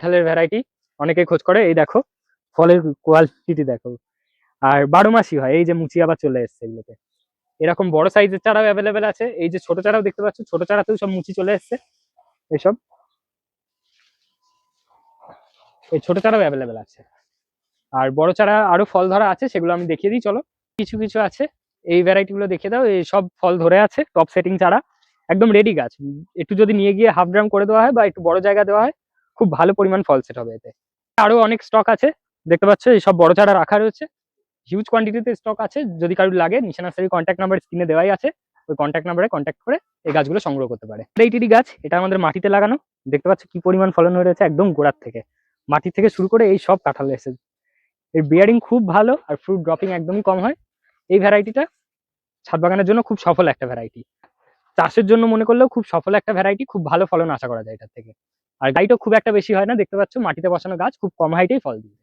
কাঁঠালের ভ্যারাইটি অনেকেই খোঁজ করে। এই দেখো ফলের কোয়ালিটি দেখো, আর 12 মাসই হয়। এই যে মুচি আবার চলে এসছে এগুলোতে। এরকম বড় সাইজের চারাও অ্যাভেলেবেল আছে, এই যে ছোট চারাও দেখতে পাচ্ছ, ছোট চারাতেও সব মুচি চলে এসছে। এসব এই ছোট চারাও অ্যাভেলেবেল আছে, আর বড় চারা আরো ফল ধরা আছে, সেগুলো আমি দেখিয়ে দিই চলো। কিছু কিছু আছে, এই ভ্যারাইটি গুলো দেখিয়ে দাও। এই সব ফল ধরে আছে, টপ সেটিং চারা, একদম রেডি গাছ। একটু যদি নিয়ে গিয়ে হাফ ড্রাম করে দেওয়া হয় বা একটু বড় জায়গা দেওয়া হয়, খুব ভালো পরিমাণ ফল সেট হবে এতে। আরো অনেক স্টক আছে, দেখতে পাচ্ছ এই সব বড় চারা রাখা রয়েছে, হিউজ কোয়ান্টিটিতে স্টক আছে। যদি কারোর লাগে, নিশা নার্সারি কন্ট্যাক্ট নাম্বার স্ক্রিনে দেওয়াই আছে, ওই কন্ট্যাক্ট নাম্বারে কন্ট্যাক্ট করে এই গাছগুলো সংগ্রহ করতে পারে। এইটি গাছ, এটা আমাদের মাটিতে লাগানো, দেখতে পাচ্ছ কি পরিমাণ ফলন হয়ে রয়েছে একদম গোড়ার থেকে। মাটি থেকে শুরু করে এই সব কাঁঠাল এসে, এর বিয়ারিং খুব ভালো আর ফ্রুট ড্রপিং একদমই কম হয়। এই ভ্যারাইটিটা ছাদ বাগানের জন্য খুব সফল একটা ভ্যারাইটি, চাষের জন্য মনে করলেও খুব সফল একটা ভ্যারাইটি, খুব ভালো ফলন আশা করা যায় এটার থেকে। আর গাইটও খুব একটা বেশি হয় না, দেখতে পাচ্ছ মাটিতে বসানো গাছ, খুব কম হাইটেই ফল দিবে।